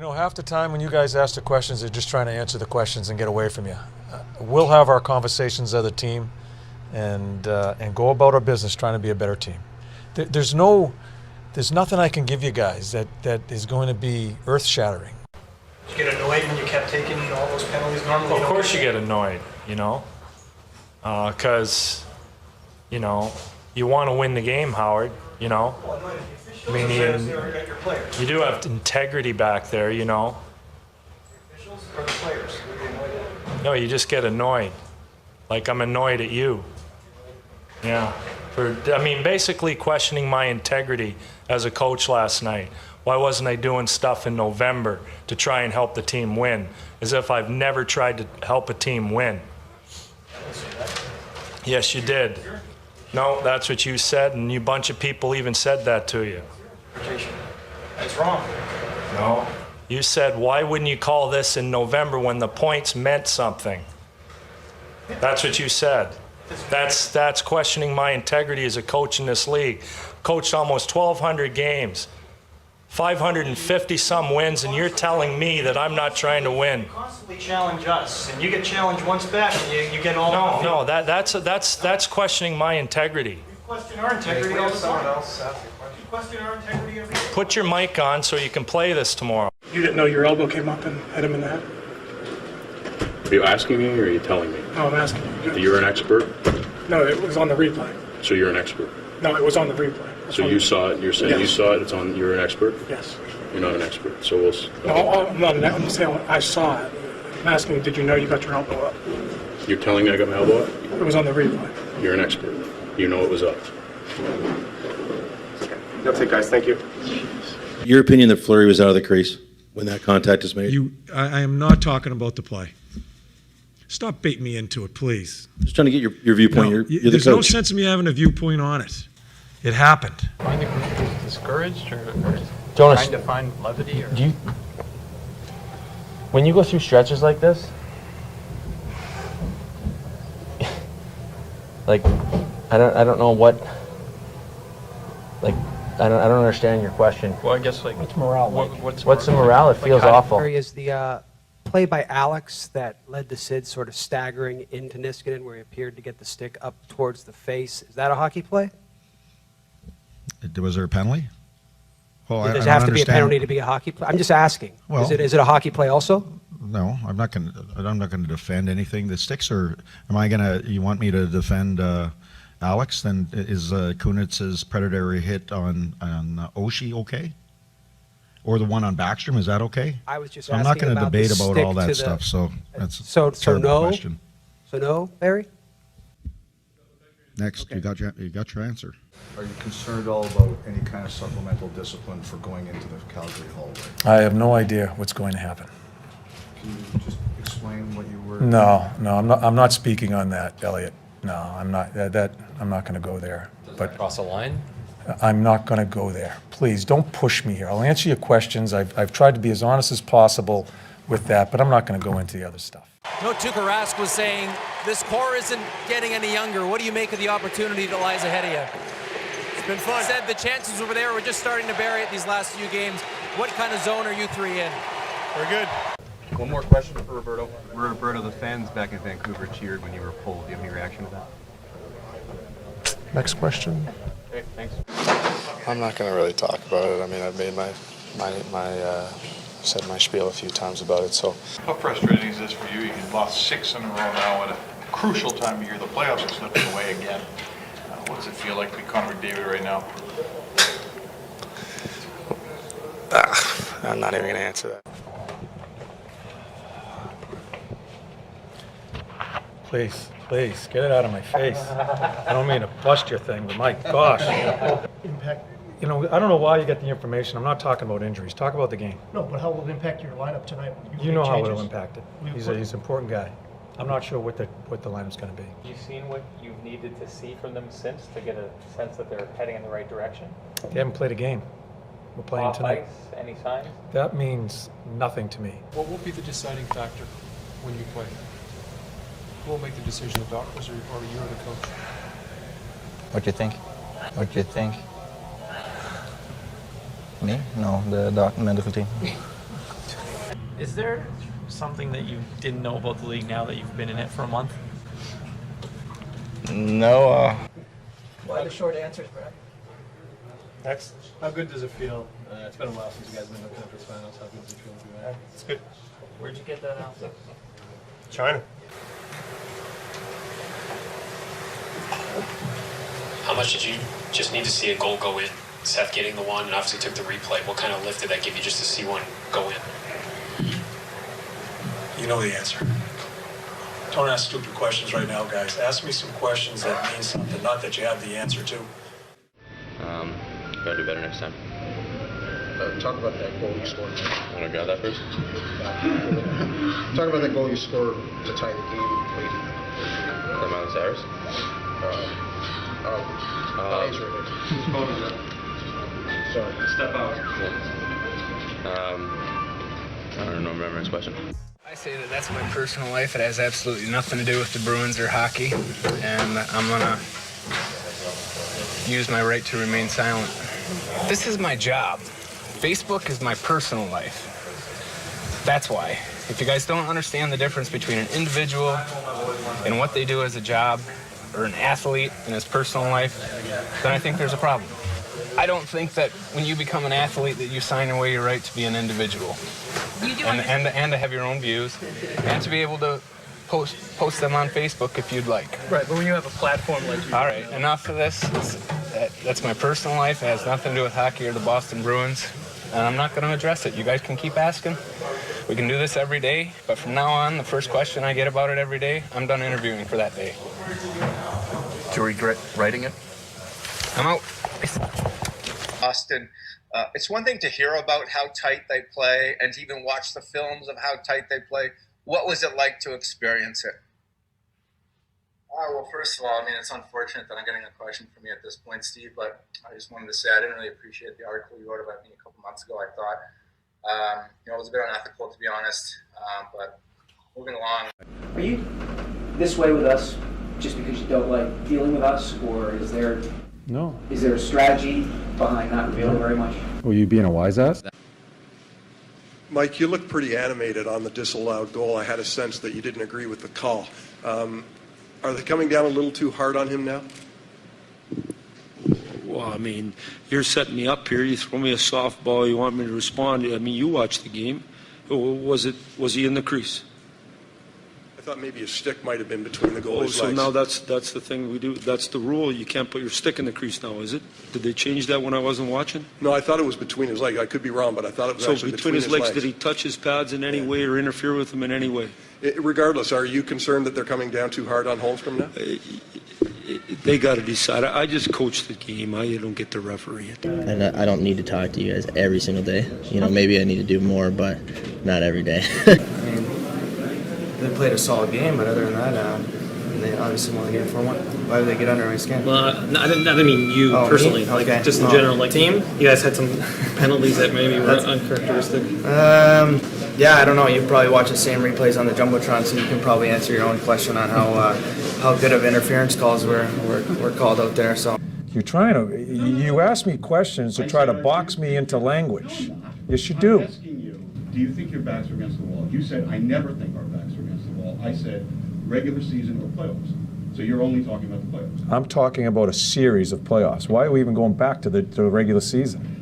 You know, half the time when you guys ask the questions, they're just trying to answer the questions and get away from you. We'll have our conversations as a team and go about our business trying to be a better team. There's nothing I can give you guys that is going to be earth-shattering. Did you get annoyed when you kept taking all those penalties normally? Well, of course you get annoyed, because, you want to win the game, Howard, Well, I mean, you do have integrity back there, The officials or the players? Who are you annoyed at? No, you just get annoyed. Like I'm annoyed at you. Yeah. Basically questioning my integrity as a coach last night. Why wasn't I doing stuff in November to try and help the team win? As if I've never tried to help a team win. Yes, you did. No, that's what you said, and a bunch of people even said that to you. That's wrong. No. You said, why wouldn't you call this in November when the points meant something? That's what you said. That's questioning my integrity as a coach in this league. Coached almost 1,200 games, 550 some wins, and you're telling me that I'm not trying to win. You constantly challenge us, and you get challenged once back, and you get all. No, that's questioning my integrity. You question our integrity all the time. You question our integrity every day. Put your mic on so you can play this tomorrow. You didn't know your elbow came up and hit him in the head? Are you asking me or are you telling me? No, I'm asking you. You're an expert? No, it was on the replay. So you're an expert? No, it was on the replay. So you saw it, you're saying you Yes. saw it, you're an expert? Yes. You're not an expert, so we'll... No, I'm saying I saw it. I'm asking you, did you know you got your elbow up? You're telling me I got my elbow up? It was on the replay. You're an expert. You know it was up. That's it, guys. Thank you. Your opinion that Fleury was out of the crease when that contact is made? I am not talking about the play. Stop baiting me into it, please. Just trying to get your viewpoint. No, You're the there's no coach. sense in me having a viewpoint on it. It happened. Find the group is discouraged or Jonas, trying to find levity? Or? When you go through stretches like this, like, I don't know what, like, I don't understand your question. Well, I guess like What's morale like? What's the morale? It feels awful. Is the play by Alex that led to Sid sort of staggering into Niskanen where he appeared to get the stick up towards the face. Is that a hockey play? Was there a penalty? Well, Does it have to be a penalty to be a hockey play? I'm just asking. Well, is it a hockey play also? No, I'm not going to defend anything. The sticks are. Am I going to? You want me to defend Alex? Then is Kunitz's predatory hit on Oshie okay? Or the one on Backstrom, is that okay? I was just So I'm not asking going to about debate the about stick all to that the- stuff. So that's So a terrible no. question. So no, Barry. Next, Okay. you got your answer. Are you concerned at all about any kind of supplemental discipline for going into the Calgary hallway? I have no idea what's going to happen. Can you just explain what you were? No, I'm not speaking on that, Elliot. No, I'm not. I'm not going to go there. But cross a line? I'm not going to go there. Please don't push me here. I'll answer your questions. I've tried to be as honest as possible with that, but I'm not going to go into the other stuff. No, Tuukka Rask was saying this core isn't getting any younger. What do you make of the opportunity that lies ahead of you? It's been fun. He said the chances over there were just starting to bury it these last few games. What kind of zone are you three in? We're good. One more question for Roberto. Roberto, the fans back in Vancouver cheered when you were pulled. Do you have any reaction to that? Next question. Okay, thanks. I'm not going to really talk about it. I mean, I've made said my spiel a few times about it. So. How frustrating is this for you? You've lost 6 in a row now at a crucial time of year. The playoffs are slipping away again. What does it feel like to be Connor McDavid right now? I'm not even going to answer that. Please, get it out of my face. I don't mean to bust your thing, but my gosh. Impact. I don't know why you get the information. I'm not talking about injuries. Talk about the game. No, but how will it impact your lineup tonight? You know how it'll impact it. He's an important guy. I'm not sure what the lineup's going to be. Have you seen what you've needed to see from them since to get a sense that they're heading in the right direction? They haven't played a game. We're playing Off tonight. ice, any signs? That means nothing to me. What will be the deciding factor when you play? Who will make the decision, the doctors or you or the coach? What do you think? What do you think? Me? No, the medical team. Is there something that you didn't know about the league now that you've been in it for a month? No, Why the short answers, Brad? Next. How good does it feel? It's been a while since you guys have been in the conference finals. How good does it feel to be back? It's good. Where'd you get that answer? China. How much did you just need to see a goal go in? Seth getting the one and obviously took the replay. What kind of lift did that give you just to see one go in? You know the answer. Don't ask stupid questions right now, guys. Ask me some questions that mean something, not that you have the answer to. Gotta do better next time. Talk about that goal you scored. Want to grab that first? Talk about that goal you scored to tie the game late. From Miley Cyrus? Sorry. Step out. I don't know, remember his question. I say that that's my personal life. It has absolutely nothing to do with the Bruins or hockey, and I'm gonna use my right to remain silent. This is my job. Facebook is my personal life. That's why. If you guys don't understand the difference between an individual and what they do as a job, or an athlete in his personal life, then I think there's a problem. I don't think that when you become an athlete that you sign away your right to be an individual. And to have your own views, and to be able to post them on Facebook if you'd like. Right, but when you have a platform like you... All right, enough of this. That's my personal life. It has nothing to do with hockey or the Boston Bruins, and I'm not going to address it. You guys can keep asking. We can do this every day, but from now on, the first question I get about it every day, I'm done interviewing for that day. Do you regret writing it? I'm out. Boston. It's one thing to hear about how tight they play and to even watch the films of how tight they play. What was it like to experience it? Well, first of all, I mean, it's unfortunate that I'm getting a question from you at this point, Steve, but I just wanted to say I didn't really appreciate the article you wrote about me a couple months ago. I thought, it was a bit unethical, to be honest, but moving along. Are you this way with us just because you don't like dealing with us, or is there a strategy behind not revealing very much? Were you being a wise ass? Mike, you looked pretty animated on the disallowed goal. I had a sense that you didn't agree with the call. Are they coming down a little too hard on him now? Well, I mean, you're setting me up here. You throw me a softball. You want me to respond. I mean, you watched the game. Was he in the crease? I thought maybe his stick might have been between the goalie's So legs. now that's the thing we do. That's the rule. You can't put your stick in the crease now, is it? Did they change that when I wasn't watching? No, I thought it was between his legs. I could be wrong, but I thought it was So actually between his legs, did he touch his pads in any way or interfere with them in any way? Regardless, are you concerned that they're coming down too hard on Holmstrom now? They got to decide. I just coach the game. I don't get to referee it. And I don't need to talk to you guys every single day. You know, maybe I need to do more, but not every day. They played a solid game, but other than that, they obviously won the game 4-1. Why did they get under my skin? Well, I didn't mean you personally. Me? Like Okay. just in general. Like team, you guys had some penalties that maybe were uncharacteristic. Yeah, I don't know. You probably watch the same replays on the jumbotron, so you can probably answer your own question on how good of interference calls were called out there. So You're trying to, you ask me questions to try to box me into language. Yes, you do. I'm asking you, do you think your backs are against the wall? You said, I never think our backs are against the wall. I said, regular season or playoffs. So you're only talking about the playoffs. I'm talking about a series of playoffs. Why are we even going back to the regular season?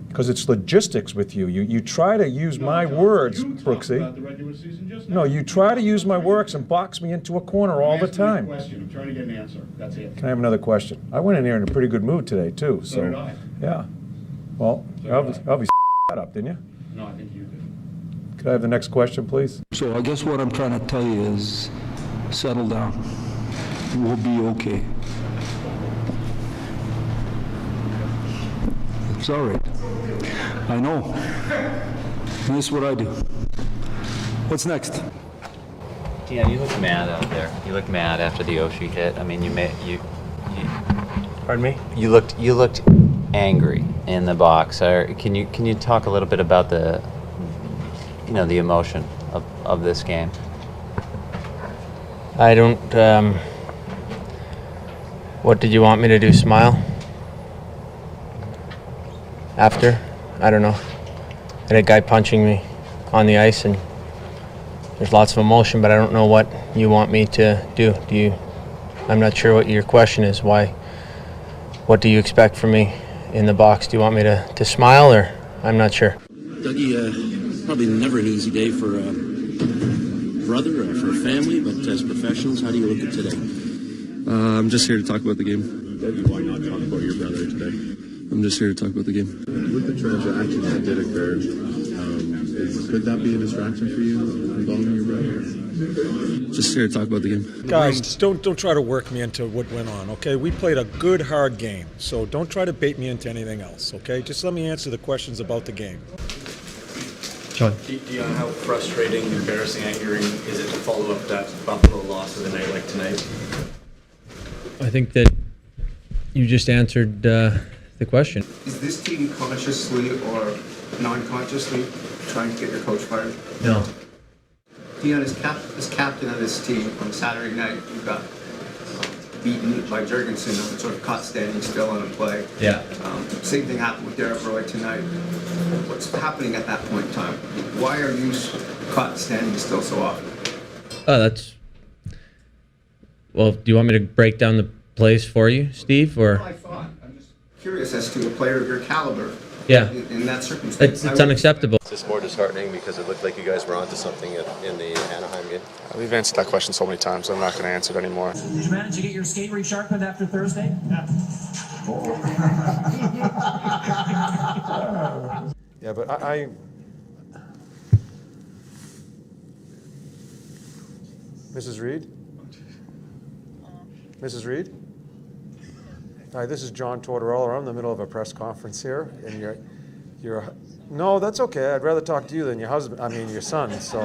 Because it's logistics with you. You try to use my words, Brooksy. About the regular season just now. No, you try to use my words and box me into a corner all the time. Question. I'm trying to get an answer. That's it. Can I have another question? I went in here in a pretty good mood today, too. So did I. Yeah. Well, you obviously that up, didn't you? No, I think you did. Could I have the next question, please? So I guess what I'm trying to tell you is, settle down. We'll be okay. It's all right. I know. And this is what I do. What's next? Yeah, you look mad out there. You look mad after the Oshie hit. I mean, Pardon me? You looked angry in the box. Can you talk a little bit about the emotion of this game? I don't, what did you want me to do, smile? After? I don't know. And a guy punching me. on the ice, and there's lots of emotion, but I don't know what you want me to do. I'm not sure what your question is. What do you expect from me in the box? Do you want me to smile, or I'm not sure. Dougie, probably never an easy day for a brother or for a family, but as professionals, how do you look at today? I'm just here to talk about the game. Dougie, why not talk about your brother today? I'm just here to talk about the game. With the transaction that did occur, could that be a distraction for you involving your brother? Just here to talk about the game. Guys, don't try to work me into what went on, okay? We played a good, hard game, so don't try to bait me into anything else, okay? Just let me answer the questions about the game. John. Dion, how frustrating, embarrassing, angering is it to follow up that Buffalo loss of the night like tonight? I think that you just answered the question. Is this team consciously or non-consciously trying to get your coach fired? No. Dion, as captain of this team on Saturday night, you got beaten by Jurgensen and sort of caught standing still on a play. Yeah. Same thing happened with Derek Roy tonight. What's happening at that point in time? Why are you caught standing still so often? Well, do you want me to break down the plays for you, Steve, or? I thought. I'm just curious as to a player of your caliber. Yeah. In that circumstance. It's unacceptable. Is this more disheartening because it looked like you guys were onto something in the Anaheim game? We've answered that question so many times, I'm not going to answer it anymore. Did you manage to get your skate resharpened after Thursday? Yeah, but Mrs. Reed? Mrs. Reed? Hi, this is John Tortorella. I'm in the middle of a press conference here, and you're no, that's okay. I'd rather talk to you than your son. So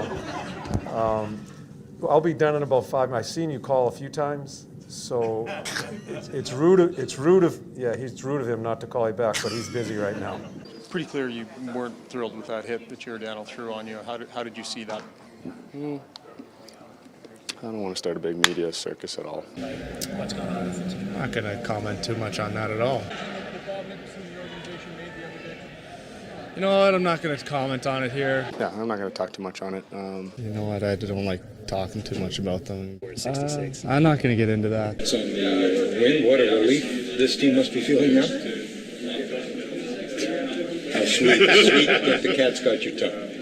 I'll be done in about 5 minutes. I've seen you call a few times, so it's rude of him not to call you back, but he's busy right now. It's pretty clear you weren't thrilled with that hit that Giordano threw on you. How did you see that? I don't want to start a big media circus at all. What's going on? I'm not going to comment too much on that at all. You know what? I'm not going to comment on it here. Yeah, I'm not going to talk too much on it. You know what? I don't like talking too much about them. We're at 66. I'm not going to get into that. It's on the win. What a relief this team must be feeling now. How sweet that the cat's got your tongue.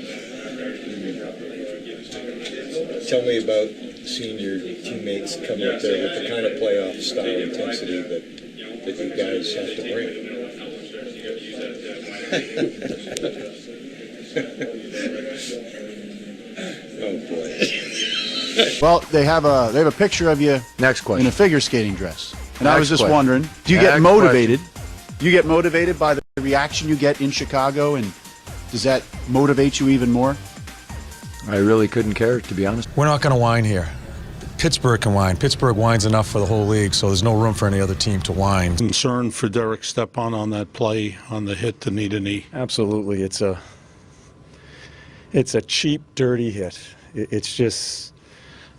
Tell me about seeing your teammates come up there with the kind of playoff style intensity that you guys have to bring. Oh boy. Well, they have a picture of you Next question. in a figure skating dress. And I Next was just question. wondering, do you get Next motivated? You get motivated by the reaction you get in Chicago, and does that motivate you even more? I really couldn't care, to be honest. We're not going to whine here. Pittsburgh can whine. Pittsburgh whines enough for the whole league, so there's no room for any other team to whine. Concern for Derek Stepan on that play, on the hit to knee to knee. Absolutely. It's a cheap, dirty hit. It's just,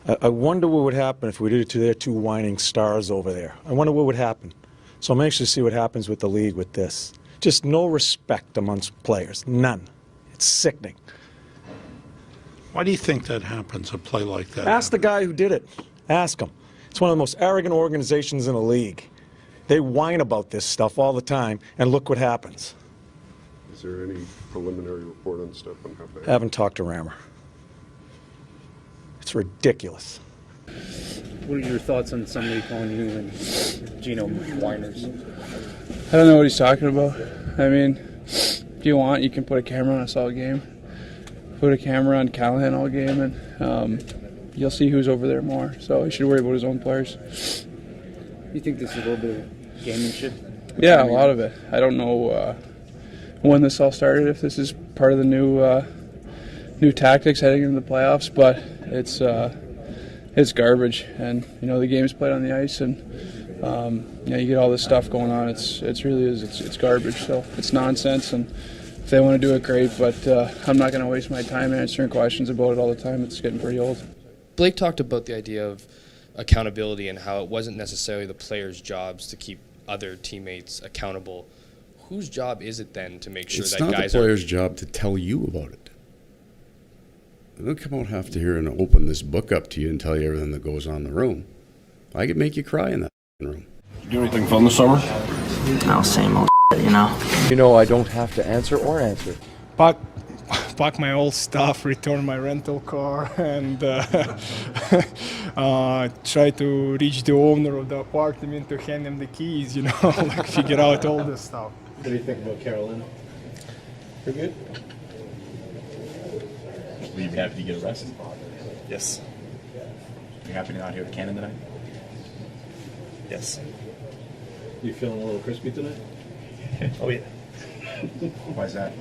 I wonder what would happen if we did it to their two whining stars over there. I wonder what would happen. So I'm anxious to see what happens with the league with this. Just no respect amongst players. None. It's sickening. Why do you think that happens, a play like that? Ask the guy who did it. Ask him. It's one of the most arrogant organizations in the league. They whine about this stuff all the time, and look what happens. Is there any preliminary report on Stepan? Haven't talked to Rammer. It's ridiculous. What are your thoughts on somebody calling you and Gino whiners? I don't know what he's talking about. I mean, if you want, you can put a camera on us all game. Put a camera on Callahan all game, and you'll see who's over there more. So he should worry about his own players. You think this is a little bit of gamemanship? Yeah, a lot of it. I don't know when this all started, if this is part of the new tactics heading into the playoffs, but it's garbage. And you know, the game's played on the ice, and you get all this stuff going on. It's really it's garbage. So it's nonsense, and if they want to do it, great, but I'm not going to waste my time answering questions about it all the time. It's getting pretty old. Blake talked about the idea of accountability and how it wasn't necessarily the players' jobs to keep other teammates accountable. Whose job is it then to make sure that guys are... It's not the player's job to tell you about it. they'll come out half to here and open this book up to you and tell you everything that goes on in the room. I could make you cry in that room. You do anything fun this summer? No, same old you know. You know I don't have to answer or answer. Pack my old stuff, return my rental car, and try to reach the owner of the apartment to hand him the keys, you know, like figure out all this stuff. What do you think about Carolina? Pretty good? Will you be happy to get arrested? Yes. You happy to not here with Cannon tonight? Yes. You feeling a little crispy tonight? Oh yeah. Why's that?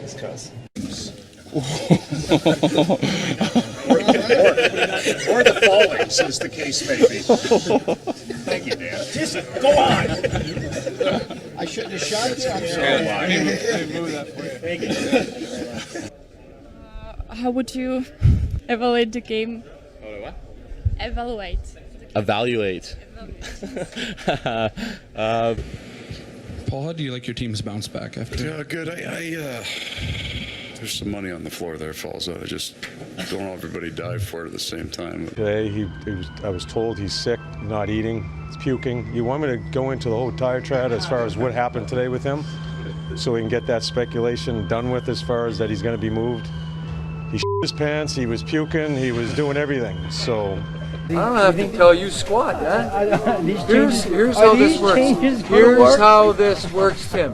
Just cause. Or the Fallings, as the case may be. Thank you, Dan. Just go on. I shouldn't have shot you. I'm sorry. How would you evaluate the game? What? Evaluate. Evaluate. Paul, how do you like your team's bounce back after? Yeah, good. There's some money on the floor there, fellas. I just don't know everybody dive for it at the same time. Today, I was told he's sick, not eating, he's puking. You want me to go into the whole diatribe as far as what happened today with him, so we can get that speculation done with as far as that he's going to be moved? He shit his pants, he was puking, he was doing everything, so... I don't have to tell you squat, huh? Here's how this works. Here's how this works, Tim.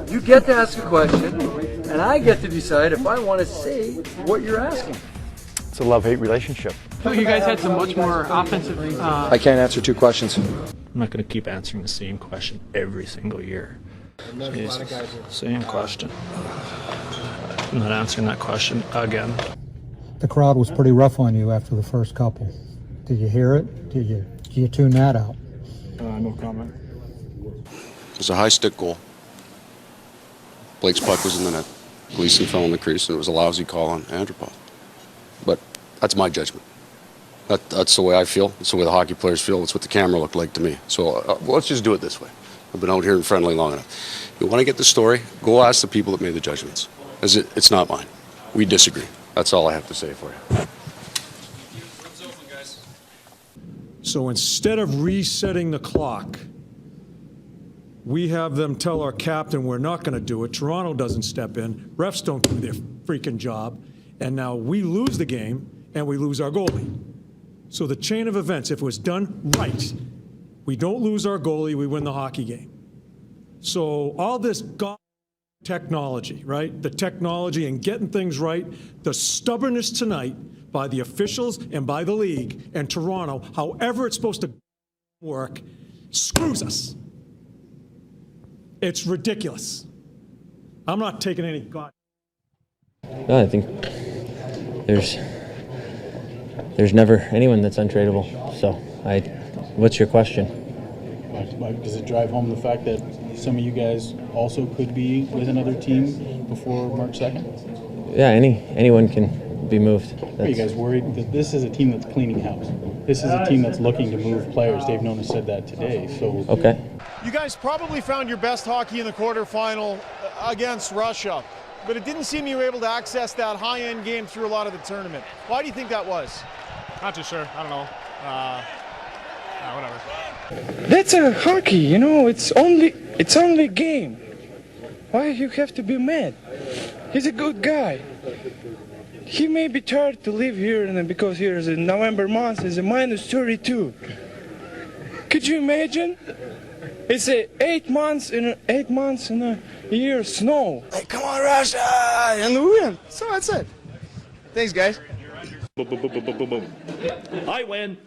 You get to ask a question, and I get to decide if I want to say what you're asking. It's a love-hate relationship. You guys had some much more offensive. I can't answer two questions. I'm not going to keep answering the same question every single year. Jesus. Same question. I'm not answering that question again. The crowd was pretty rough on you after the first couple. Did you hear it? Did you tune that out? No comment. It was a high stick goal. Blake's puck was in the net. Gleason fell in the crease, and it was a lousy call on Andropov. But that's my judgment. That's the way I feel. It's the way the hockey players feel. It's what the camera looked like to me. So let's just do it this way. I've been out here in friendly long enough. You want to get the story? Go ask the people that made the judgments. It's not mine. We disagree. That's all I have to say for you. So instead of resetting the clock, we have them tell our captain we're not going to do it. Toronto doesn't step in. Refs don't do their freaking job. And now we lose the game, and we lose our goalie. So the chain of events, if it was done right, we don't lose our goalie, we win the hockey game. So all this technology, right? The technology and getting things right, the stubbornness tonight by the officials and by the league and Toronto, however it's supposed to work, screws us. It's ridiculous. I'm not taking any God. No, I think there's never anyone that's untradeable. So, what's your question? Does it drive home the fact that some of you guys also could be with another team before March 2nd? Yeah, anyone can be moved. Are you guys worried that this is a team that's cleaning house? This is a team that's looking to move players. Dave Nonis said that today. So okay. You guys probably found your best hockey in the quarterfinal against Russia, but it didn't seem you were able to access that high-end game through a lot of the tournament. Why do you think that was? Not too sure. I don't know. Whatever. That's a hockey, you know. It's only game. Why you have to be mad? He's a good guy. He may be tired to live here, and because here is in November month is a minus 32. Could you imagine? It's 8 months in a year snow. Hey, come on, Russia, and win. So that's it. Thanks, guys. Boom, boom, boom, boom, boom, boom. I win.